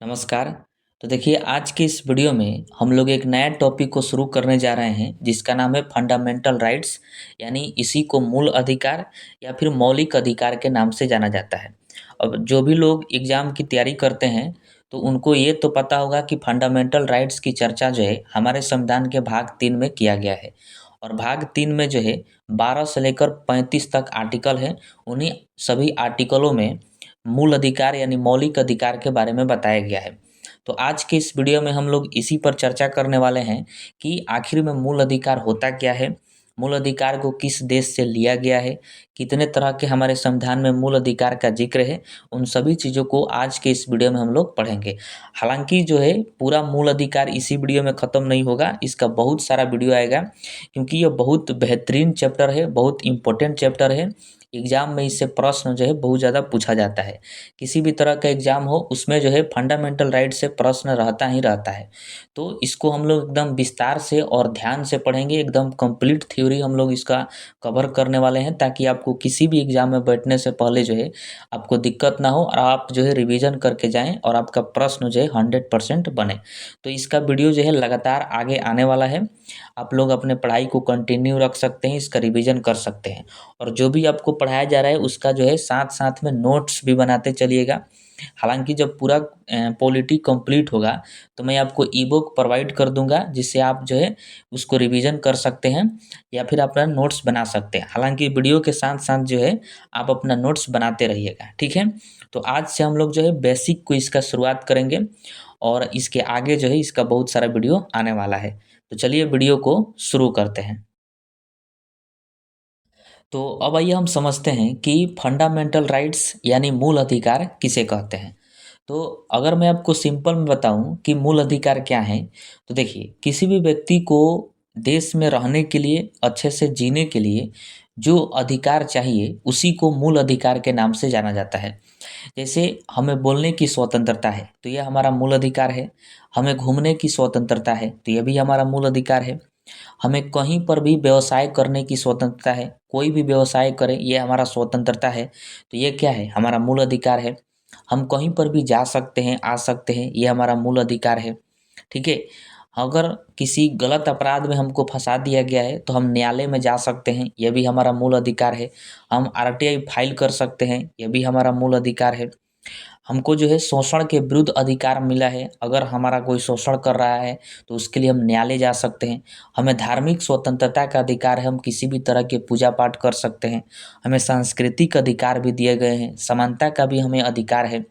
नमस्कार। तो देखिए आज की इस वीडियो में हम लोग एक नया टॉपिक को शुरू करने जा रहे हैं जिसका नाम है फंडामेंटल राइट्स यानी इसी को मूल अधिकार या फिर मौलिक अधिकार के नाम से जाना जाता है। अब जो भी लोग एग्ज़ाम की तैयारी करते हैं तो उनको ये तो पता होगा कि फंडामेंटल राइट्स की चर्चा जो है हमारे संविधान के भाग 3 में किया गया है। और भाग 3 में जो है 12 से लेकर 35 तक आर्टिकल हैं। उन्हीं सभी आर्टिकलों में मूल अधिकार यानी मौलिक अधिकार के बारे में बताया गया है। तो आज के इस वीडियो में हम लोग इसी पर चर्चा करने वाले हैं कि आखिर में मूल अधिकार होता क्या है, मूल अधिकार को किस देश से लिया गया है, कितने तरह के हमारे संविधान में मूल अधिकार का जिक्र है, उन सभी चीज़ों को आज के इस वीडियो में हम लोग पढ़ेंगे। हालांकि जो है पूरा मूल अधिकार इसी वीडियो में ख़त्म नहीं होगा, इसका बहुत सारा वीडियो आएगा क्योंकि ये बहुत बेहतरीन चैप्टर है, बहुत इम्पोर्टेंट चैप्टर है। एग्ज़ाम में इससे प्रश्न जो है बहुत ज़्यादा पूछा जाता है। किसी भी तरह का एग्ज़ाम हो उसमें जो है फंडामेंटल राइट से प्रश्न रहता ही रहता है। तो इसको हम लोग एकदम विस्तार से और ध्यान से पढ़ेंगे, एकदम कंप्लीट थ्योरी हम लोग इसका कवर करने वाले हैं ताकि आपको किसी भी एग्ज़ाम में बैठने से पहले जो है आपको दिक्कत ना हो और आप जो है रिवीजन करके जाएँ और आपका प्रश्न जो है 100% बने। तो इसका वीडियो जो है लगातार आगे आने वाला है। आप लोग अपने पढ़ाई को कंटिन्यू रख सकते हैं, इसका रिवीजन कर सकते हैं। और जो भी आपको पढ़ाया जा रहा है उसका जो है साथ-साथ में नोट्स भी बनाते चलिएगा। हालाँकि जब पूरा पॉलिटी कंप्लीट होगा तो मैं आपको ई-बुक प्रोवाइड कर दूँगा जिससे आप जो है उसको रिवीजन कर सकते हैं या फिर अपना नोट्स बना सकते हैं। हालाँकि वीडियो के साथ-साथ जो है आप अपना नोट्स बनाते रहिएगा, ठीक है? तो आज से हम लोग जो है बेसिक क्विज़ का शुरुआत करेंगे और इसके आगे जो है इसका बहुत सारा वीडियो आने वाला है। तो चलिए वीडियो को शुरू करते हैं। तो अब आइए हम समझते हैं कि फंडामेंटल राइट्स यानी मूल अधिकार किसे कहते हैं। तो अगर मैं आपको सिंपल में बताऊं कि मूल अधिकार क्या है, तो देखिए किसी भी व्यक्ति को देश में रहने के लिए, अच्छे से जीने के लिए जो अधिकार चाहिए उसी को मूल अधिकार के नाम से जाना जाता है। जैसे हमें बोलने की स्वतंत्रता है तो यह हमारा मूल अधिकार है। हमें घूमने की स्वतंत्रता है तो यह भी हमारा मूल अधिकार है। हमें कहीं पर भी व्यवसाय करने की स्वतंत्रता है, कोई भी व्यवसाय करें ये हमारा स्वतंत्रता है, तो ये क्या है? हमारा मूल अधिकार है। हम कहीं पर भी जा सकते हैं, आ सकते हैं, ये हमारा मूल अधिकार है, ठीक है? अगर किसी गलत अपराध में हमको फँसा दिया गया है, तो हम न्यायालय में जा सकते हैं, ये भी हमारा मूल अधिकार है। हम आरटीआई फाइल कर सकते हैं, ये भी हमारा मूल अधिकार है। हमको जो है शोषण के विरुद्ध अधिकार मिला है, अगर हमारा कोई शोषण कर रहा है तो उसके लिए हम न्यायालय जा सकते हैं। हमें धार्मिक स्वतंत्रता का अधिकार है, हम किसी भी तरह के पूजा पाठ कर सकते हैं। हमें सांस्कृतिक अधिकार भी दिए गए हैं, समानता का भी हमें अधिकार है।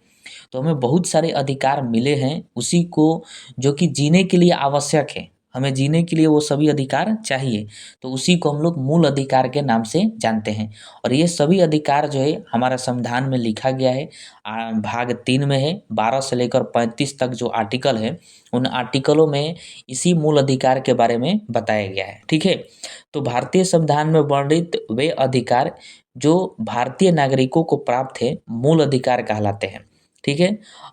तो हमें बहुत सारे अधिकार मिले हैं उसी को जो कि जीने के लिए आवश्यक है। हमें जीने के लिए वो सभी अधिकार चाहिए, तो उसी को हम लोग मूल अधिकार के नाम से जानते हैं। और ये सभी अधिकार जो है हमारा संविधान में लिखा गया है। भाग 3 में है, 12 से लेकर 35 तक जो आर्टिकल है, उन आर्टिकलों में इसी मूल अधिकार के बारे में बताया गया है, ठीक है? तो भारतीय संविधान में वर्णित वे अधिकार जो भारतीय नागरिकों को प्राप्त है, मूल अधिकार कहलाते हैं, ठीक है?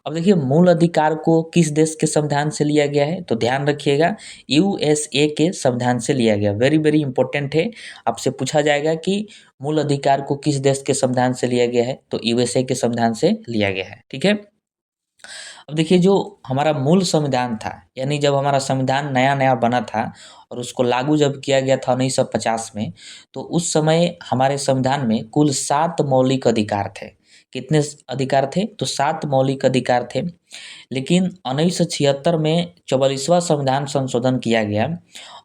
अब देखिए मूल अधिकार को किस देश के संविधान से लिया गया है, तो ध्यान रखिएगा यूएसए के संविधान से लिया गया। वेरी वेरी इंपॉर्टेंट है, आपसे पूछा जाएगा कि मूल अधिकार को किस देश के संविधान से लिया गया है, तो यूएसए के संविधान से लिया गया है, ठीक है? अब देखिए जो हमारा मूल संविधान था, यानी जब हमारा संविधान नया-नया बना था और उसको लागू जब किया गया था 1950 में, तो उस समय हमारे संविधान में कुल 7 मौलिक अधिकार थे। कितने अधिकार थे? तो 7 मौलिक अधिकार थे। लेकिन 1976 में 44वां संविधान संशोधन किया गया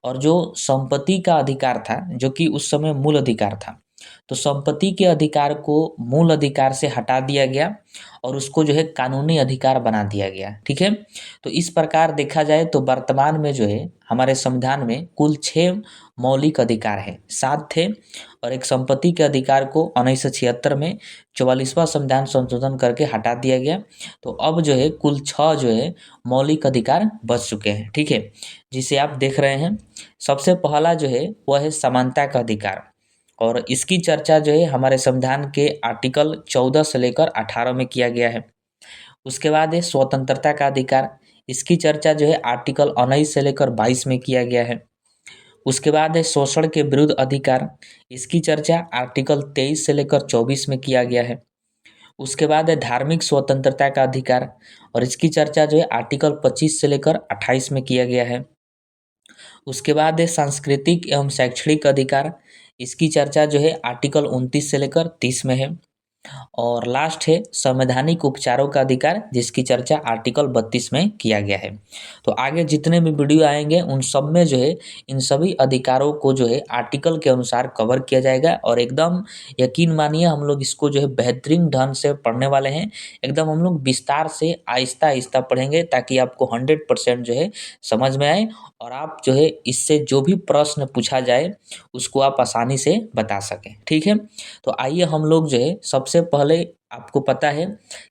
और जो संपत्ति का अधिकार था, जो कि उस समय मूल अधिकार था, तो संपत्ति के अधिकार को मूल अधिकार से हटा दिया गया और उसको जो है कानूनी अधिकार बना दिया गया, ठीक है? तो इस प्रकार देखा जाए तो वर्तमान में जो है हमारे संविधान में कुल 6 मौलिक अधिकार हैं, 7 थे और एक संपत्ति के अधिकार को 1976 में 44वां संविधान संशोधन करके हटा दिया गया। तो अब जो है कुल 6 जो है मौलिक अधिकार बच चुके हैं, ठीक है? जिसे आप देख रहे हैं। सबसे पहला जो है वह है समानता का अधिकार और इसकी चर्चा जो है हमारे संविधान के आर्टिकल 14 से लेकर 18 में किया गया है। उसके बाद है स्वतंत्रता का अधिकार, इसकी चर्चा जो है आर्टिकल 19 से लेकर 22 में किया गया है। उसके बाद है शोषण के विरुद्ध अधिकार, इसकी चर्चा आर्टिकल 23 से लेकर 24 में किया गया है। उसके बाद है धार्मिक स्वतंत्रता का अधिकार, और इसकी चर्चा जो है आर्टिकल 25 से लेकर 28 में किया गया है। उसके बाद है सांस्कृतिक एवं शैक्षणिक अधिकार, इसकी चर्चा जो है आर्टिकल 29 से लेकर 30 में है। और लास्ट है संवैधानिक उपचारों का अधिकार, जिसकी चर्चा आर्टिकल 32 में किया गया है। तो आगे जितने भी वीडियो आएंगे उन सब में जो है इन सभी अधिकारों को जो है आर्टिकल के अनुसार कवर किया जाएगा, और एकदम यकीन मानिए हम लोग इसको जो है बेहतरीन ढंग से पढ़ने वाले हैं। एकदम हम लोग विस्तार से आहिस्ता आहिस्ता पढ़ेंगे ताकि आपको 100% जो है समझ में आए, और आप जो है इससे जो भी प्रश्न पूछा जाए उसको आप आसानी से बता सकें। ठीक है, तो आइए हम लोग जो है सबसे पहले, आपको पता है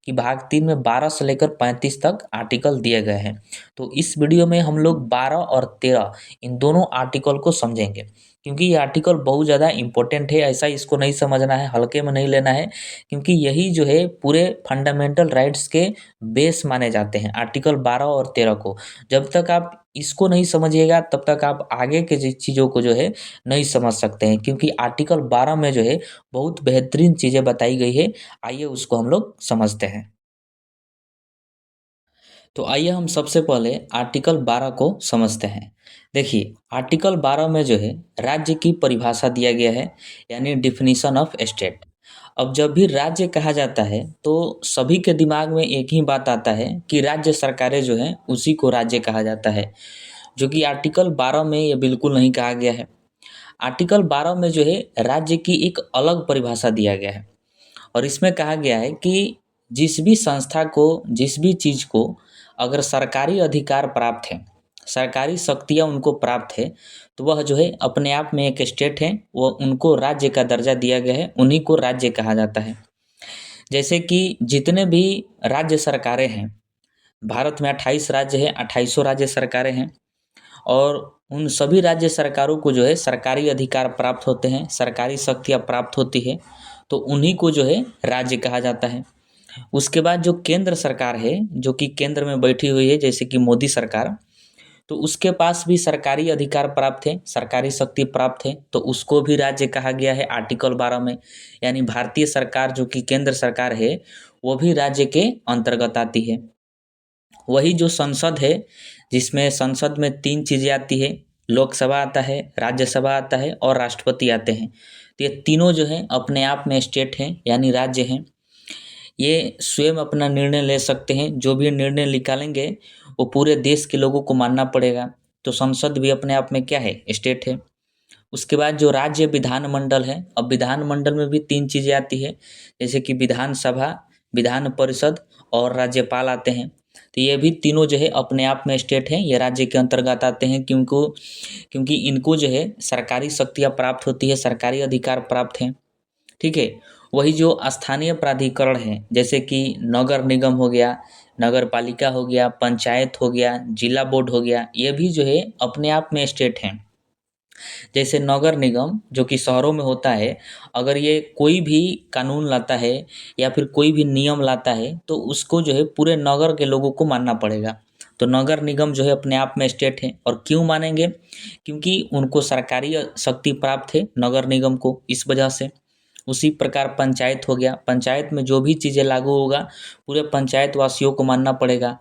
कि भाग 3 में 12 से लेकर 35 तक आर्टिकल दिए गए हैं। तो इस वीडियो में हम लोग 12 और 13 इन दोनों आर्टिकल को समझेंगे, क्योंकि ये आर्टिकल बहुत ज़्यादा इंपॉर्टेंट है। ऐसा इसको नहीं समझना है, हल्के में नहीं लेना है, क्योंकि यही जो है पूरे फंडामेंटल राइट्स के बेस माने जाते हैं, आर्टिकल 12 और 13 को। जब तक आप इसको नहीं समझिएगा तब तक आप आगे के चीज़ों को जो है नहीं समझ सकते हैं, क्योंकि आर्टिकल 12 में जो है बहुत बेहतरीन चीज़ें बताई गई है। आइए उसको हम लोग समझते हैं। तो आइए हम सबसे पहले आर्टिकल 12 को समझते हैं। देखिए, आर्टिकल 12 में जो है राज्य की परिभाषा दिया गया है, यानी डिफिनीशन ऑफ स्टेट। अब जब भी राज्य कहा जाता है तो सभी के दिमाग में एक ही बात आता है कि राज्य सरकारें जो हैं उसी को राज्य कहा जाता है, जो कि आर्टिकल 12 में ये बिल्कुल नहीं कहा गया है। आर्टिकल 12 में जो है राज्य की एक अलग परिभाषा दिया गया है, और इसमें कहा गया है कि जिस भी संस्था को, जिस भी चीज़ को अगर सरकारी अधिकार प्राप्त है, सरकारी शक्तियाँ उनको प्राप्त है, तो वह जो है अपने आप में एक स्टेट है, वह उनको राज्य का दर्जा दिया गया है, उन्हीं को राज्य कहा जाता है। जैसे कि जितने भी राज्य सरकारें हैं, भारत में 28 राज्य हैं, 28 राज्य सरकारें हैं, और उन सभी राज्य सरकारों को जो है सरकारी अधिकार प्राप्त होते हैं, सरकारी शक्तियाँ प्राप्त होती है, तो उन्हीं को जो है राज्य कहा जाता है। उसके बाद जो केंद्र सरकार है, जो कि केंद्र में बैठी हुई है, जैसे कि मोदी सरकार, तो उसके पास भी सरकारी अधिकार प्राप्त है, सरकारी शक्ति प्राप्त है, तो उसको भी राज्य कहा गया है आर्टिकल 12 में। यानी भारतीय सरकार जो कि केंद्र सरकार है वो भी राज्य के अंतर्गत आती है। वही जो संसद है, जिसमें संसद में 3 चीज़ें आती है, लोकसभा आता है, राज्यसभा आता है और राष्ट्रपति आते हैं। तो ये तीनों जो हैं अपने आप में स्टेट हैं, यानी राज्य हैं। ये स्वयं अपना निर्णय ले सकते हैं, जो भी निर्णय निकालेंगे वो पूरे देश के लोगों को मानना पड़ेगा। तो संसद भी अपने आप में क्या है, स्टेट है। उसके बाद जो राज्य विधानमंडल है, अब विधानमंडल में भी 3 चीज़ें आती है, जैसे कि विधानसभा, विधान परिषद और राज्यपाल आते हैं। तो ये भी तीनों जो है अपने आप में स्टेट हैं, ये राज्य के अंतर्गत आते हैं, क्योंकि इनको जो है सरकारी शक्तियाँ प्राप्त होती है, सरकारी अधिकार प्राप्त हैं। ठीक है, वही जो स्थानीय प्राधिकरण हैं, जैसे कि नगर निगम हो गया, नगर पालिका हो गया, पंचायत हो गया, जिला बोर्ड हो गया, ये भी जो है अपने आप में स्टेट हैं। जैसे नगर निगम जो कि शहरों में होता है, अगर ये कोई भी कानून लाता है या फिर कोई भी नियम लाता है तो उसको जो है पूरे नगर के लोगों को मानना पड़ेगा। तो नगर निगम जो है अपने आप में स्टेट है। और क्यों मानेंगे? क्योंकि उनको सरकारी शक्ति प्राप्त है नगर निगम को, इस वजह से। उसी प्रकार पंचायत हो गया, पंचायत में जो भी चीज़ें लागू होगा पूरे पंचायत वासियों को मानना पड़ेगा,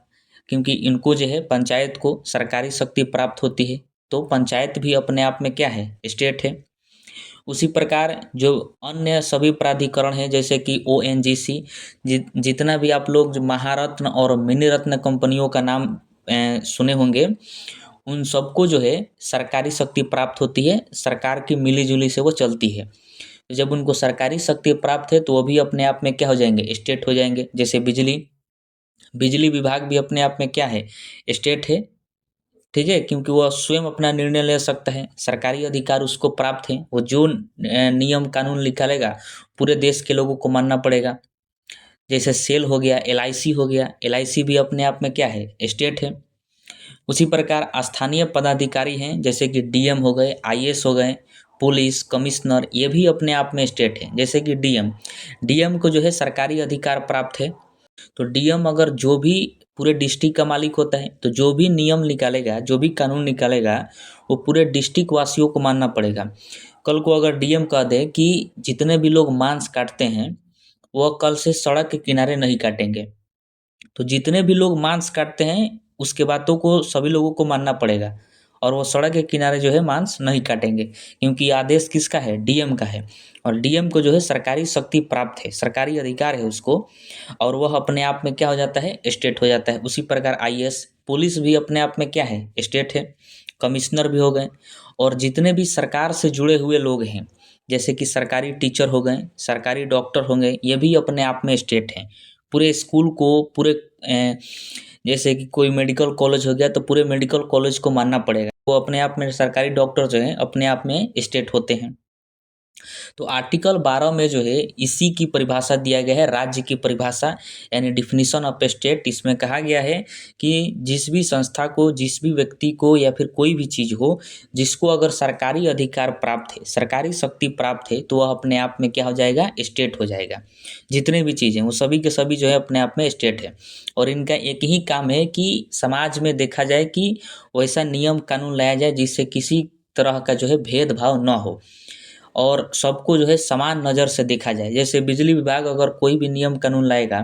क्योंकि इनको जो है पंचायत को सरकारी शक्ति प्राप्त होती है। तो पंचायत भी अपने आप में क्या है, स्टेट है। उसी प्रकार जो अन्य सभी प्राधिकरण हैं, जैसे कि ओएनजीसी, जितना भी आप लोग जो महारत्न और मिनी रत्न कंपनियों का नाम सुने होंगे, उन सबको जो है सरकारी शक्ति प्राप्त होती है, सरकार की मिली-जुली से वो चलती है। तो जब उनको सरकारी शक्ति प्राप्त है तो वो भी अपने आप में क्या हो जाएंगे, स्टेट हो जाएंगे। जैसे बिजली, बिजली विभाग भी अपने आप में क्या है, स्टेट है। ठीक है, क्योंकि वह स्वयं अपना निर्णय ले सकता है, सरकारी अधिकार उसको प्राप्त है। वो जो नियम कानून निकालेगा पूरे देश के लोगों को मानना पड़ेगा। जैसे सेल हो गया, एलआईसी हो गया, एलआईसी भी अपने आप में क्या है, स्टेट है। उसी प्रकार स्थानीय पदाधिकारी हैं, जैसे कि डीएम हो गए, आईएएस हो गए, पुलिस कमिश्नर, ये भी अपने आप में स्टेट है। जैसे कि डीएम, डीएम को जो है सरकारी अधिकार प्राप्त है। तो डीएम अगर जो भी पूरे डिस्ट्रिक्ट का मालिक होता है, तो जो भी नियम निकालेगा, जो भी कानून निकालेगा वो पूरे डिस्ट्रिक्ट वासियों को मानना पड़ेगा। कल को अगर डीएम कह दे कि जितने भी लोग मांस काटते हैं वह कल से सड़क के किनारे नहीं काटेंगे। तो जितने भी लोग मांस काटते हैं, उसके बातों को सभी लोगों को मानना पड़ेगा और वो सड़क के किनारे जो है मांस नहीं काटेंगे, क्योंकि ये आदेश किसका है? डीएम का है। और डीएम को जो है सरकारी शक्ति प्राप्त है, सरकारी अधिकार है उसको, और वह अपने आप में क्या हो जाता है? स्टेट हो जाता है। उसी प्रकार आईएएस, पुलिस भी अपने आप में क्या है? स्टेट है। कमिश्नर भी हो गए, और जितने भी सरकार से जुड़े हुए लोग हैं, जैसे कि सरकारी टीचर हो गए, सरकारी डॉक्टर हो गए, ये भी अपने आप में स्टेट हैं। पूरे स्कूल को, पूरे जैसे कि कोई मेडिकल कॉलेज हो गया तो पूरे मेडिकल कॉलेज को मानना पड़ेगा। वो अपने आप में, सरकारी डॉक्टर जो हैं अपने आप में स्टेट होते हैं। तो आर्टिकल 12 में जो है इसी की परिभाषा दिया गया है, राज्य की परिभाषा, यानी डिफिनीशन ऑफ स्टेट। इसमें कहा गया है कि जिस भी संस्था को, जिस भी व्यक्ति को या फिर कोई भी चीज़ हो जिसको अगर सरकारी अधिकार प्राप्त है, सरकारी शक्ति प्राप्त है, तो वह अपने आप में क्या हो जाएगा? स्टेट हो जाएगा। जितने भी चीज़ें वो सभी के सभी जो है अपने आप में स्टेट है। और इनका एक ही काम है कि समाज में देखा जाए कि वैसा नियम कानून लाया जाए जिससे किसी तरह का जो है भेदभाव न हो और सबको जो है समान नज़र से देखा जाए। जैसे बिजली विभाग अगर कोई भी नियम कानून लाएगा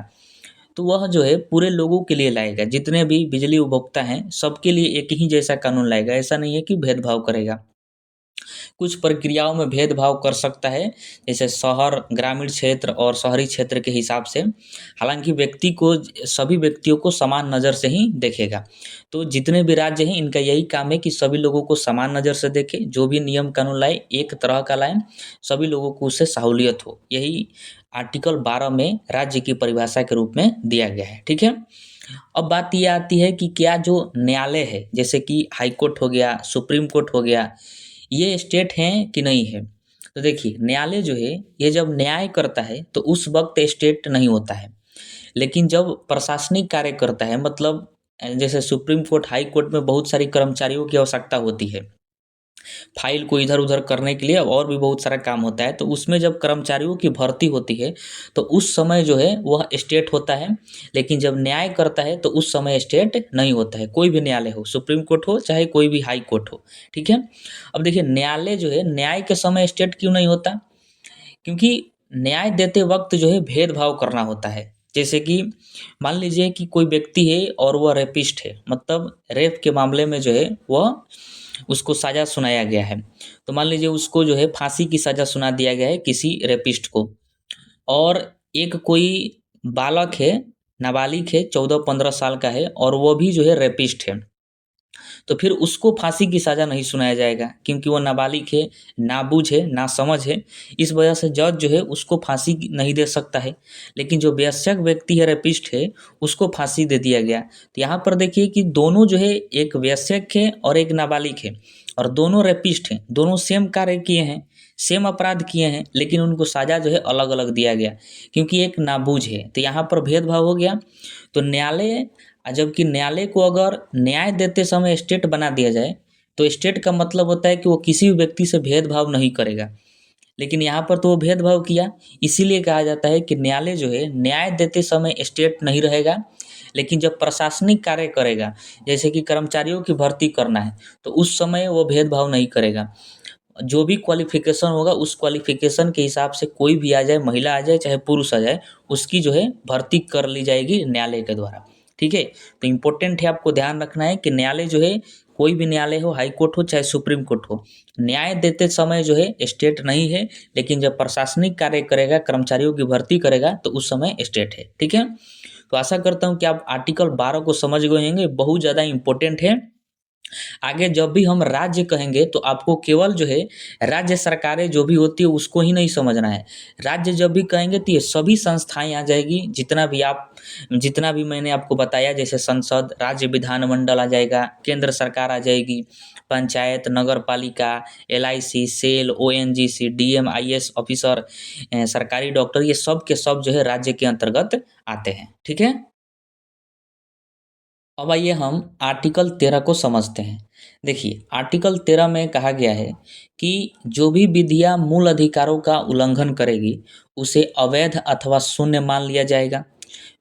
तो वह जो है पूरे लोगों के लिए लाएगा, जितने भी बिजली उपभोक्ता हैं सबके लिए एक ही जैसा कानून लाएगा। ऐसा नहीं है कि भेदभाव करेगा। कुछ प्रक्रियाओं में भेदभाव कर सकता है, जैसे शहर, ग्रामीण क्षेत्र और शहरी क्षेत्र के हिसाब से। हालांकि व्यक्ति को, सभी व्यक्तियों को समान नज़र से ही देखेगा। तो जितने भी राज्य हैं इनका यही काम है कि सभी लोगों को समान नज़र से देखें, जो भी नियम कानून लाए एक तरह का लाएं, सभी लोगों को उससे सहूलियत हो। यही आर्टिकल 12 में राज्य की परिभाषा के रूप में दिया गया है। ठीक है। अब बात ये आती है कि क्या जो न्यायालय है, जैसे कि हाई कोर्ट हो गया, सुप्रीम कोर्ट हो गया, ये स्टेट हैं कि नहीं है? तो देखिए, न्यायालय जो है ये जब न्याय करता है तो उस वक्त स्टेट नहीं होता है। लेकिन जब प्रशासनिक कार्य करता है, मतलब जैसे सुप्रीम कोर्ट, हाई कोर्ट में बहुत सारी कर्मचारियों की आवश्यकता होती है फाइल को इधर उधर करने के लिए, और भी बहुत सारा काम होता है। तो उसमें जब कर्मचारियों की भर्ती होती है तो उस समय जो है वह स्टेट होता है। लेकिन जब न्याय करता है तो उस समय स्टेट नहीं होता है। कोई भी न्यायालय हो, सुप्रीम कोर्ट हो चाहे कोई भी हाई कोर्ट हो। ठीक है। अब देखिए, न्यायालय जो है न्याय के समय स्टेट क्यों नहीं होता? क्योंकि न्याय देते वक्त जो है भेदभाव करना होता है। जैसे कि मान लीजिए कि कोई व्यक्ति है और वह रेपिस्ट है, मतलब रेप के मामले में जो है वह, उसको सज़ा सुनाया गया है। तो मान लीजिए उसको जो है फांसी की सज़ा सुना दिया गया है किसी रेपिस्ट को, और एक कोई बालक है, नाबालिग है, 14-15 साल का है, और वो भी जो है रेपिस्ट है। तो फिर उसको फांसी की सज़ा नहीं सुनाया जाएगा, क्योंकि वो नाबालिग है, नाबूझ है, नासमझ है। इस वजह से जज जो है उसको फांसी नहीं दे सकता है। लेकिन जो वयस्क व्यक्ति है, रेपिस्ट है, उसको फांसी दे दिया गया। तो यहाँ पर देखिए कि दोनों जो है, एक वयस्क है और एक नाबालिग है, और दोनों रेपिस्ट हैं, दोनों सेम कार्य किए हैं, सेम अपराध किए हैं, लेकिन उनको सज़ा जो है अलग अलग दिया गया, क्योंकि एक नाबूझ है। तो यहाँ पर भेदभाव हो गया। तो न्यायालय, जबकि न्यायालय को अगर न्याय देते समय स्टेट बना दिया जाए तो स्टेट का मतलब होता है कि वो किसी भी व्यक्ति से भेदभाव नहीं करेगा। लेकिन यहाँ पर तो वो भेदभाव किया, इसीलिए कहा जाता है कि न्यायालय जो है न्याय देते समय स्टेट नहीं रहेगा। लेकिन जब प्रशासनिक कार्य करेगा, जैसे कि कर्मचारियों की भर्ती करना है, तो उस समय वो भेदभाव नहीं करेगा। जो भी क्वालिफिकेशन होगा उस क्वालिफिकेशन के हिसाब से कोई भी आ जाए, महिला आ जाए चाहे पुरुष आ जाए, उसकी जो है भर्ती कर ली जाएगी न्यायालय के द्वारा। ठीक है। तो इम्पोर्टेंट है, आपको ध्यान रखना है कि न्यायालय जो है, कोई भी न्यायालय हो, हाई कोर्ट हो चाहे सुप्रीम कोर्ट हो, न्याय देते समय जो है स्टेट नहीं है। लेकिन जब प्रशासनिक कार्य करेगा, कर्मचारियों की भर्ती करेगा, तो उस समय स्टेट है। ठीक है। तो आशा करता हूँ कि आप आर्टिकल 12 को समझ गए होंगे, बहुत ज़्यादा इम्पोर्टेंट है। आगे जब भी हम राज्य कहेंगे तो आपको केवल जो है राज्य सरकारें जो भी होती है उसको ही नहीं समझना है। राज्य जब भी कहेंगे तो ये सभी संस्थाएं आ जाएगी, जितना भी मैंने आपको बताया, जैसे संसद, राज्य विधानमंडल आ जाएगा, केंद्र सरकार आ जाएगी, पंचायत, नगर पालिका, LIC, SAIL, ONGC, DM, IAS officer, सरकारी डॉक्टर, ये सब के सब जो है राज्य के अंतर्गत आते हैं। ठीक है। अब आइए हम आर्टिकल 13 को समझते हैं। देखिए, आर्टिकल 13 में कहा गया है कि जो भी विधियां मूल अधिकारों का उल्लंघन करेगी उसे अवैध अथवा शून्य मान लिया जाएगा।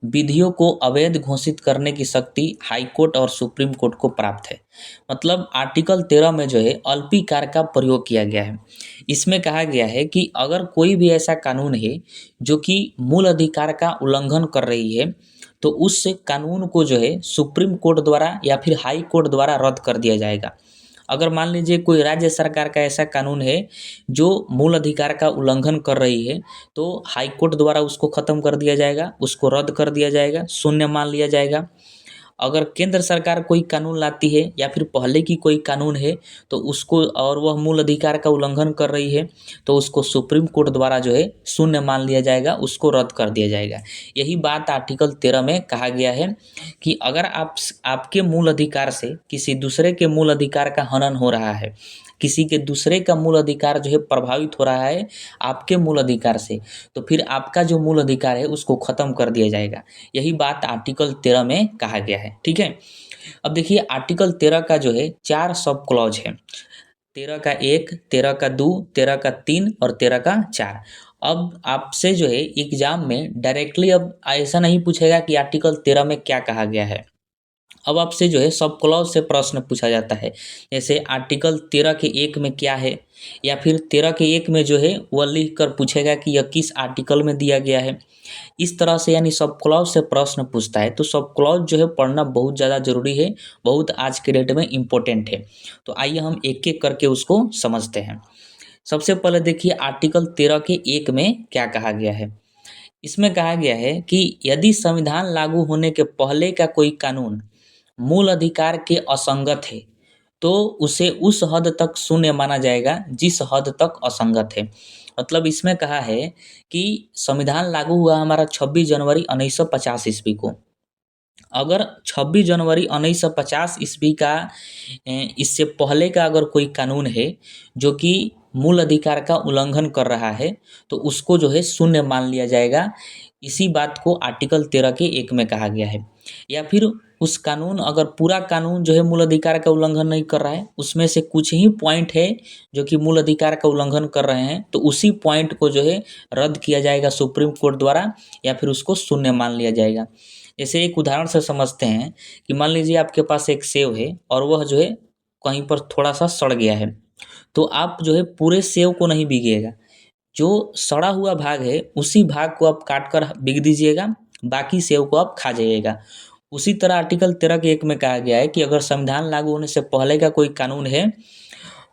विधियों को अवैध घोषित करने की शक्ति हाई कोर्ट और सुप्रीम कोर्ट को प्राप्त है। मतलब आर्टिकल 13 में जो है अल्पीकार का प्रयोग किया गया है। इसमें कहा गया है कि अगर कोई भी ऐसा कानून है जो कि मूल अधिकार का उल्लंघन कर रही है, तो उस कानून को जो है सुप्रीम कोर्ट द्वारा या फिर हाई कोर्ट द्वारा रद्द कर दिया जाएगा। अगर मान लीजिए कोई राज्य सरकार का ऐसा कानून है जो मूल अधिकार का उल्लंघन कर रही है, तो हाई कोर्ट द्वारा उसको ख़त्म कर दिया जाएगा, उसको रद्द कर दिया जाएगा, शून्य मान लिया जाएगा। अगर केंद्र सरकार कोई कानून लाती है या फिर पहले की कोई कानून है तो उसको, और वह मूल अधिकार का उल्लंघन कर रही है, तो उसको सुप्रीम कोर्ट द्वारा जो है शून्य मान लिया जाएगा, उसको रद्द कर दिया जाएगा। यही बात आर्टिकल 13 में कहा गया है कि अगर आपके मूल अधिकार से किसी दूसरे के मूल अधिकार का हनन हो रहा है, किसी के दूसरे का मूल अधिकार जो है प्रभावित हो रहा है आपके मूल अधिकार से, तो फिर आपका जो मूल अधिकार है उसको ख़त्म कर दिया जाएगा। यही बात आर्टिकल 13 में कहा गया है। ठीक है, अब देखिए आर्टिकल 13 का जो है 4 सब क्लॉज है। 13 का 1, 13 का 2, 13 का 3 और 13 का 4। अब आपसे जो है एग्जाम में डायरेक्टली अब ऐसा नहीं पूछेगा कि आर्टिकल 13 में क्या कहा गया है। अब आपसे जो है सब क्लॉज से प्रश्न पूछा जाता है। जैसे आर्टिकल 13 के 1 में क्या है, या फिर 13 के 1 में जो है वह लिख कर पूछेगा कि यह किस आर्टिकल में दिया गया है। इस तरह से यानी सब क्लॉज से प्रश्न पूछता है। तो सब क्लॉज जो है पढ़ना बहुत ज़्यादा ज़रूरी है, बहुत आज के डेट में इम्पोर्टेंट है। तो आइए हम एक एक करके उसको समझते हैं। सबसे पहले देखिए आर्टिकल 13 के 1 में क्या कहा गया है। इसमें कहा गया है कि यदि संविधान लागू होने के पहले का कोई कानून मूल अधिकार के असंगत है, तो उसे उस हद तक शून्य माना जाएगा जिस हद तक असंगत है। मतलब इसमें कहा है कि संविधान लागू हुआ हमारा 26 जनवरी 1950 ईस्वी को। अगर 26 जनवरी 1950 ईस्वी का इससे पहले का अगर कोई कानून है जो कि मूल अधिकार का उल्लंघन कर रहा है, तो उसको जो है शून्य मान लिया जाएगा। इसी बात को आर्टिकल 13 के 1 में कहा गया है। या फिर उस कानून, अगर पूरा कानून जो है मूल अधिकार का उल्लंघन नहीं कर रहा है, उसमें से कुछ ही पॉइंट है जो कि मूल अधिकार का उल्लंघन कर रहे हैं, तो उसी पॉइंट को जो है रद्द किया जाएगा सुप्रीम कोर्ट द्वारा, या फिर उसको शून्य मान लिया जाएगा। जैसे एक उदाहरण से समझते हैं कि मान लीजिए आपके पास एक सेव है और वह जो है कहीं पर थोड़ा सा सड़ गया है, तो आप जो है पूरे सेव को नहीं बीगिएगा, जो सड़ा हुआ भाग है उसी भाग को आप काट कर बीग दीजिएगा, बाकी सेव को आप खा जाइएगा। उसी तरह आर्टिकल 13 के 1 में कहा गया है कि अगर संविधान लागू होने से पहले का कोई कानून है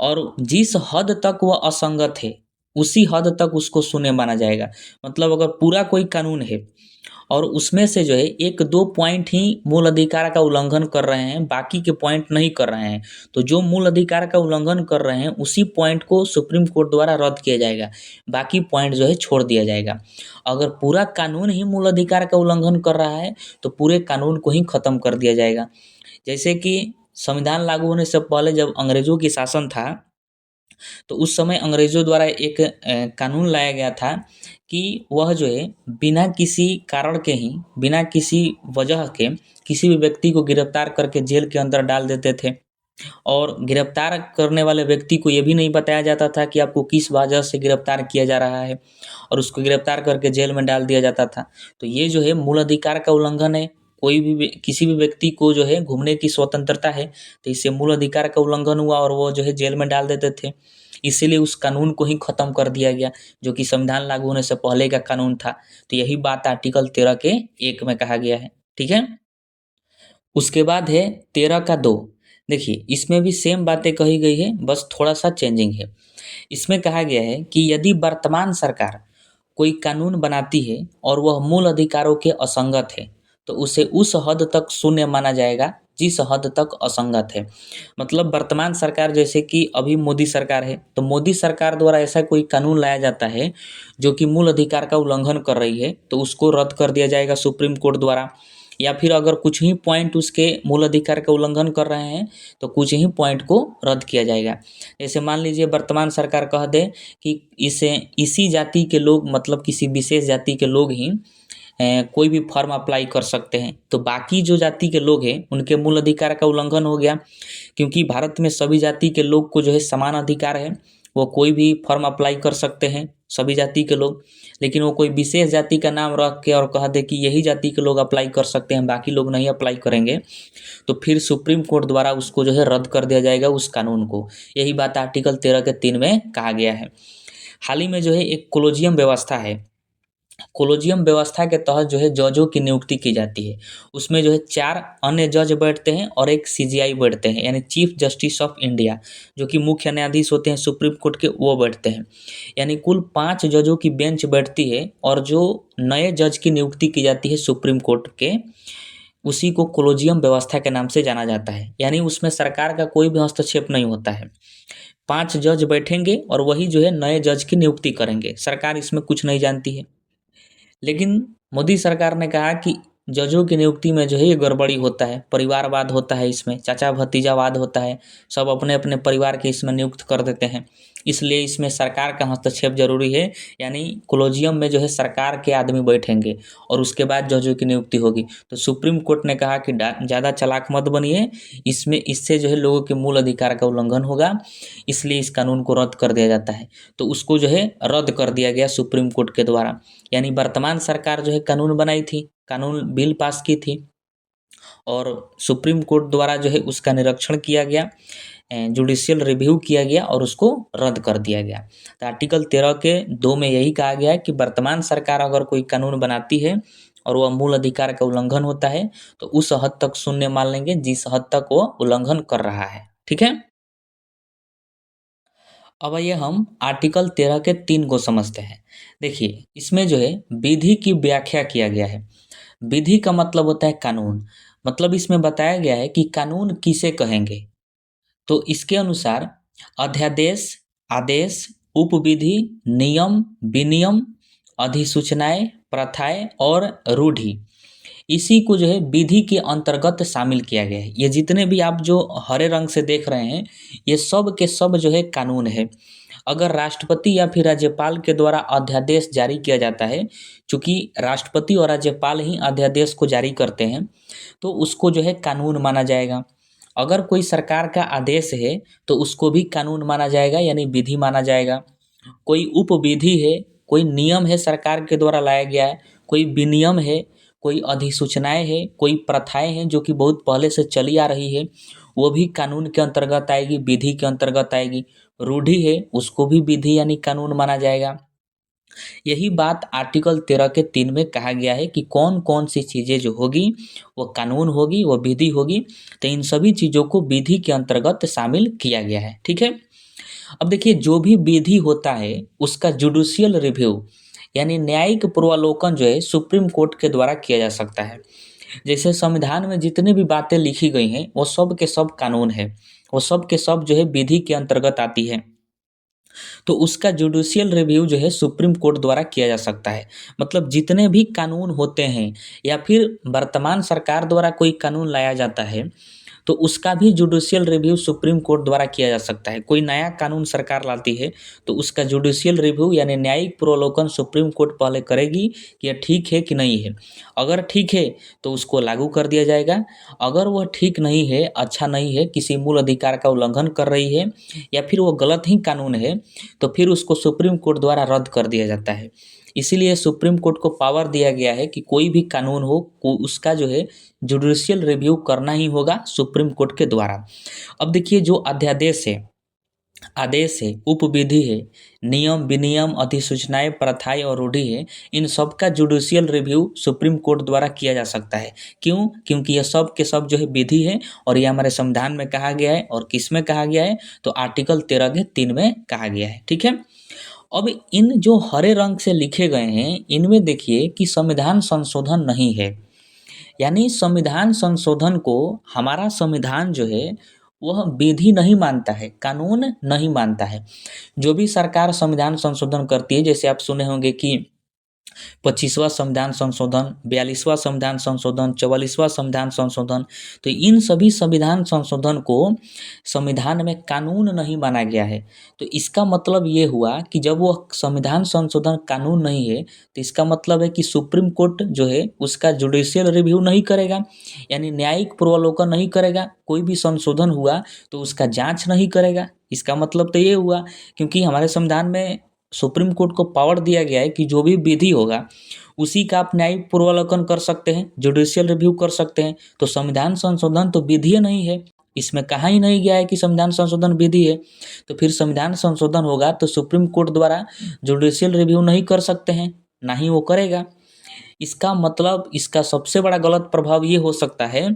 और जिस हद तक वह असंगत है उसी हद तक उसको शून्य माना जाएगा। मतलब अगर पूरा कोई कानून है और उसमें से जो है 1-2 पॉइंट ही मूल अधिकार का उल्लंघन कर रहे हैं, बाकी के पॉइंट नहीं कर रहे हैं, तो जो मूल अधिकार का उल्लंघन कर रहे हैं उसी पॉइंट को सुप्रीम कोर्ट द्वारा रद्द किया जाएगा, बाकी पॉइंट जो है छोड़ दिया जाएगा। अगर पूरा कानून ही मूल अधिकार का उल्लंघन कर रहा है तो पूरे कानून को ही ख़त्म कर दिया जाएगा। जैसे कि संविधान लागू होने से पहले जब अंग्रेजों की शासन था, तो उस समय अंग्रेजों द्वारा एक कानून लाया गया था कि वह जो है बिना किसी कारण के ही, बिना किसी वजह के किसी भी व्यक्ति को गिरफ्तार करके जेल के अंदर डाल देते थे, और गिरफ्तार करने वाले व्यक्ति को ये भी नहीं बताया जाता था कि आपको किस वजह से गिरफ्तार किया जा रहा है, और उसको गिरफ्तार करके जेल में डाल दिया जाता था। तो ये जो है मूल अधिकार का उल्लंघन है। कोई भी किसी भी व्यक्ति को जो है घूमने की स्वतंत्रता है, तो इससे मूल अधिकार का उल्लंघन हुआ और वो जो है जेल में डाल देते थे। इसीलिए उस कानून को ही ख़त्म कर दिया गया जो कि संविधान लागू होने से पहले का कानून था। तो यही बात आर्टिकल 13 के 1 में कहा गया है। ठीक है, उसके बाद है 13 का 2। देखिए इसमें भी सेम बातें कही गई है, बस थोड़ा सा चेंजिंग है। इसमें कहा गया है कि यदि वर्तमान सरकार कोई कानून बनाती है और वह मूल अधिकारों के असंगत है, तो उसे उस हद तक शून्य माना जाएगा जिस हद तक असंगत है। मतलब वर्तमान सरकार, जैसे कि अभी मोदी सरकार है, तो मोदी सरकार द्वारा ऐसा कोई कानून लाया जाता है जो कि मूल अधिकार का उल्लंघन कर रही है, तो उसको रद्द कर दिया जाएगा सुप्रीम कोर्ट द्वारा। या फिर अगर कुछ ही पॉइंट उसके मूल अधिकार का उल्लंघन कर रहे हैं तो कुछ ही पॉइंट को रद्द किया जाएगा। जैसे मान लीजिए वर्तमान सरकार कह दे कि इसी जाति के लोग, मतलब किसी विशेष जाति के लोग ही कोई भी फॉर्म अप्लाई कर सकते हैं, तो बाकी जो जाति के लोग हैं उनके मूल अधिकार का उल्लंघन हो गया, क्योंकि भारत में सभी जाति के लोग को जो है समान अधिकार है, वो कोई भी फॉर्म अप्लाई कर सकते हैं, सभी जाति के लोग। लेकिन वो कोई विशेष जाति का नाम रख के और कह दे कि यही जाति के लोग अप्लाई कर सकते हैं, बाकी लोग नहीं अप्लाई करेंगे, तो फिर सुप्रीम कोर्ट द्वारा उसको जो है रद्द कर दिया जाएगा उस कानून को। यही बात आर्टिकल 13 के 3 में कहा गया है। हाल ही में जो है एक कोलोजियम व्यवस्था है, कोलोजियम व्यवस्था के तहत जो है जजों की नियुक्ति की जाती है। उसमें जो है 4 अन्य जज बैठते हैं और एक सीजीआई बैठते हैं, यानी चीफ जस्टिस ऑफ इंडिया, जो कि मुख्य न्यायाधीश होते हैं सुप्रीम कोर्ट के, वो बैठते हैं। यानी कुल 5 जजों की बेंच बैठती है और जो नए जज की नियुक्ति की जाती है सुप्रीम कोर्ट के, उसी को कोलोजियम व्यवस्था के नाम से जाना जाता है। यानी उसमें सरकार का कोई भी हस्तक्षेप नहीं होता है। 5 जज बैठेंगे और वही जो है नए जज की नियुक्ति करेंगे, सरकार इसमें कुछ नहीं जानती है। लेकिन मोदी सरकार ने कहा कि जजों की नियुक्ति में जो है ये गड़बड़ी होता है, परिवारवाद होता है, इसमें चाचा भतीजावाद होता है, सब अपने अपने परिवार के इसमें नियुक्त कर देते हैं, इसलिए इसमें सरकार का हस्तक्षेप जरूरी है। यानी कोलोजियम में जो है सरकार के आदमी बैठेंगे और उसके बाद जजों की नियुक्ति होगी। तो सुप्रीम कोर्ट ने कहा कि ज़्यादा चालाक मत बनिए, इसमें इससे जो है लोगों के मूल अधिकार का उल्लंघन होगा, इसलिए इस कानून को रद्द कर दिया जाता है। तो उसको जो है रद्द कर दिया गया सुप्रीम कोर्ट के द्वारा। यानी वर्तमान सरकार जो है कानून बनाई थी, कानून बिल पास की थी और सुप्रीम कोर्ट द्वारा जो है उसका निरीक्षण किया गया, जुडिशियल रिव्यू किया गया और उसको रद्द कर दिया गया। तो आर्टिकल 13 के 2 में यही कहा गया है कि वर्तमान सरकार अगर कोई कानून बनाती है और वह मूल अधिकार का उल्लंघन होता है तो उस हद तक शून्य मान लेंगे जिस हद तक वो उल्लंघन कर रहा है। ठीक है, अब आइए हम आर्टिकल 13 के 3 को समझते हैं। देखिए, इसमें जो है विधि की व्याख्या किया गया है। विधि का मतलब होता है कानून, मतलब इसमें बताया गया है कि कानून किसे कहेंगे। तो इसके अनुसार अध्यादेश, आदेश, उपविधि, नियम, विनियम, अधिसूचनाएं, प्रथाएं और रूढ़ि, इसी को जो है विधि के अंतर्गत शामिल किया गया है। ये जितने भी आप जो हरे रंग से देख रहे हैं, ये सब के सब जो है कानून है। अगर राष्ट्रपति या फिर राज्यपाल के द्वारा अध्यादेश जारी किया जाता है, चूँकि राष्ट्रपति और राज्यपाल ही अध्यादेश को जारी करते हैं, तो उसको जो है कानून माना जाएगा। अगर कोई सरकार का आदेश है तो उसको भी कानून माना जाएगा, यानी विधि माना जाएगा। कोई उपविधि है, कोई नियम है सरकार के द्वारा लाया गया है, कोई विनियम है, कोई अधिसूचनाएं है, कोई प्रथाएं हैं जो कि बहुत पहले से चली आ रही है, वो भी कानून के अंतर्गत आएगी, विधि के अंतर्गत आएगी। रूढ़ि है, उसको भी विधि यानी कानून माना जाएगा। यही बात आर्टिकल 13 के 3 में कहा गया है कि कौन कौन सी चीज़ें जो होगी वो कानून होगी, वो विधि होगी। तो इन सभी चीज़ों को विधि के अंतर्गत शामिल किया गया है। ठीक है, अब देखिए, जो भी विधि होता है उसका जुडिशियल रिव्यू यानी न्यायिक पूर्वालोकन जो है सुप्रीम कोर्ट के द्वारा किया जा सकता है। जैसे संविधान में जितनी भी बातें लिखी गई हैं वो सब के सब कानून है, वो सब के सब जो है विधि के अंतर्गत आती है। तो उसका जुडिशियल रिव्यू जो है सुप्रीम कोर्ट द्वारा किया जा सकता है। मतलब जितने भी कानून होते हैं या फिर वर्तमान सरकार द्वारा कोई कानून लाया जाता है तो उसका भी जुडिशियल रिव्यू सुप्रीम कोर्ट द्वारा किया जा सकता है। कोई नया कानून सरकार लाती है तो उसका जुडिशियल रिव्यू यानी न्यायिक पूर्वालोकन सुप्रीम कोर्ट पहले करेगी कि यह ठीक है कि नहीं है। अगर ठीक है तो उसको लागू कर दिया जाएगा, अगर वह ठीक नहीं है, अच्छा नहीं है, किसी मूल अधिकार का उल्लंघन कर रही है या फिर वो गलत ही कानून है, तो फिर उसको सुप्रीम कोर्ट द्वारा रद्द कर दिया जाता है। इसीलिए सुप्रीम कोर्ट को पावर दिया गया है कि कोई भी कानून हो उसका जो है जुडिशियल रिव्यू करना ही होगा सुप्रीम कोर्ट के द्वारा। अब देखिए, जो अध्यादेश है, आदेश है, उपविधि है, नियम, विनियम, अधिसूचनाएं, प्रथाएं और रूढ़ि है, इन सब का जुडिशियल रिव्यू सुप्रीम कोर्ट द्वारा किया जा सकता है। क्यों? क्योंकि यह सब के सब जो है विधि है और ये हमारे संविधान में कहा गया है। और किस में कहा गया है? तो आर्टिकल 13 के 3 में कहा गया है। ठीक है, अब इन जो हरे रंग से लिखे गए हैं इनमें देखिए कि संविधान संशोधन नहीं है। यानी संविधान संशोधन को हमारा संविधान जो है वह विधि नहीं मानता है, कानून नहीं मानता है। जो भी सरकार संविधान संशोधन करती है, जैसे आप सुने होंगे कि 25वां संविधान संशोधन, 42वां संविधान संशोधन, 44वां संविधान संशोधन। तो इन सभी संविधान संशोधन को संविधान में कानून नहीं माना गया है। तो इसका मतलब ये हुआ कि जब वो संविधान संशोधन कानून नहीं है, तो इसका मतलब है कि सुप्रीम कोर्ट जो है उसका जुडिशियल रिव्यू नहीं करेगा, यानी न्यायिक पूर्वावलोकन नहीं करेगा। कोई भी संशोधन हुआ तो उसका जाँच नहीं करेगा। इसका मतलब तो ये हुआ, क्योंकि हमारे संविधान में सुप्रीम कोर्ट को पावर दिया गया है कि जो भी विधि होगा उसी का आप न्यायिक पूर्वावलोकन कर सकते हैं, जुडिशियल रिव्यू कर सकते हैं। तो संविधान संशोधन तो विधि नहीं है, इसमें कहा ही नहीं गया है कि संविधान संशोधन विधि है। तो फिर संविधान संशोधन होगा तो सुप्रीम कोर्ट द्वारा जुडिशियल रिव्यू नहीं कर सकते हैं, ना ही वो करेगा। इसका मतलब इसका सबसे बड़ा गलत प्रभाव ये हो सकता है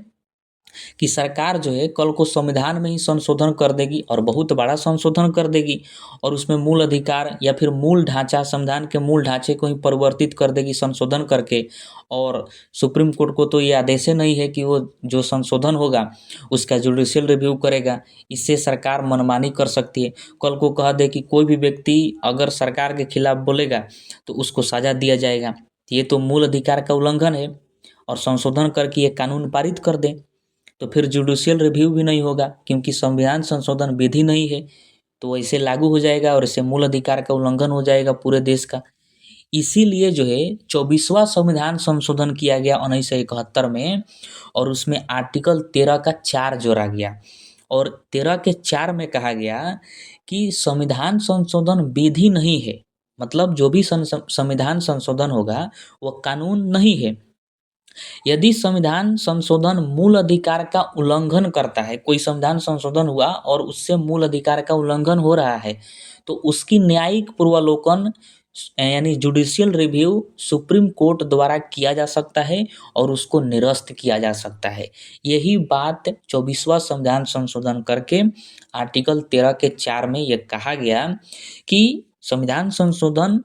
कि सरकार जो है कल को संविधान में ही संशोधन कर देगी और बहुत बड़ा संशोधन कर देगी, और उसमें मूल अधिकार या फिर मूल ढांचा, संविधान के मूल ढांचे को ही परिवर्तित कर देगी संशोधन करके। और सुप्रीम कोर्ट को तो ये आदेश ही नहीं है कि वो जो संशोधन होगा उसका जुडिशियल रिव्यू करेगा। इससे सरकार मनमानी कर सकती है। कल को कह दे कि कोई भी व्यक्ति अगर सरकार के खिलाफ बोलेगा तो उसको सजा दिया जाएगा। ये तो मूल अधिकार का उल्लंघन है, और संशोधन करके ये कानून पारित कर दें तो फिर जुडिशियल रिव्यू भी नहीं होगा, क्योंकि संविधान संशोधन विधि नहीं है। तो वैसे लागू हो जाएगा और इससे मूल अधिकार का उल्लंघन हो जाएगा पूरे देश का। इसीलिए जो है 24वां संविधान संशोधन किया गया 1971 में, और उसमें आर्टिकल 13 का 4 जोड़ा गया। और 13 के 4 में कहा गया कि संविधान संशोधन विधि नहीं है, मतलब जो भी संविधान संशोधन होगा वो कानून नहीं है। यदि संविधान संशोधन मूल अधिकार का उल्लंघन करता है, कोई संविधान संशोधन हुआ और उससे मूल अधिकार का उल्लंघन हो रहा है, तो उसकी न्यायिक पूर्वावलोकन यानी जुडिशियल रिव्यू सुप्रीम कोर्ट द्वारा किया जा सकता है और उसको निरस्त किया जा सकता है। यही बात 24वां संविधान संशोधन करके आर्टिकल 13 के 4 में यह कहा गया कि संविधान संशोधन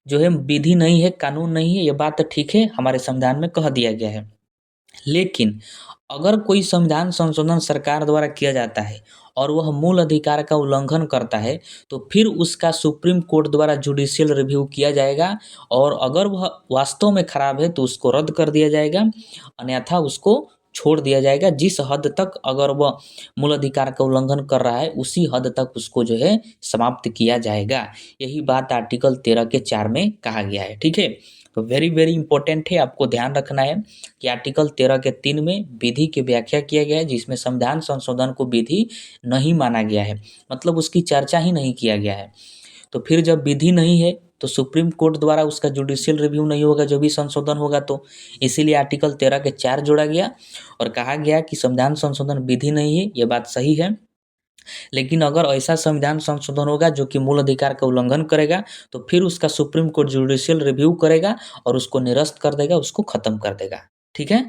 जो है विधि नहीं है, कानून नहीं है। ये बात ठीक है, हमारे संविधान में कह दिया गया है। लेकिन अगर कोई संविधान संशोधन सरकार द्वारा किया जाता है और वह मूल अधिकार का उल्लंघन करता है, तो फिर उसका सुप्रीम कोर्ट द्वारा जुडिशियल रिव्यू किया जाएगा, और अगर वह वास्तव में खराब है तो उसको रद्द कर दिया जाएगा, अन्यथा उसको छोड़ दिया जाएगा। जिस हद तक अगर वह मूल अधिकार का उल्लंघन कर रहा है उसी हद तक उसको जो है समाप्त किया जाएगा। यही बात आर्टिकल 13 के 4 में कहा गया है। ठीक है, तो वेरी वेरी इंपॉर्टेंट है, आपको ध्यान रखना है कि आर्टिकल 13 के 3 में विधि की व्याख्या किया गया है, जिसमें संविधान संशोधन को विधि नहीं माना गया है, मतलब उसकी चर्चा ही नहीं किया गया है। तो फिर जब विधि नहीं है तो सुप्रीम कोर्ट द्वारा उसका जुडिशियल रिव्यू नहीं होगा जो भी संशोधन होगा। तो इसीलिए आर्टिकल 13 के 4 जोड़ा गया और कहा गया कि संविधान संशोधन विधि नहीं है। ये बात सही है, लेकिन अगर ऐसा संविधान संशोधन होगा जो कि मूल अधिकार का उल्लंघन करेगा तो फिर उसका सुप्रीम कोर्ट जुडिशियल रिव्यू करेगा और उसको निरस्त कर देगा, उसको खत्म कर देगा। ठीक है।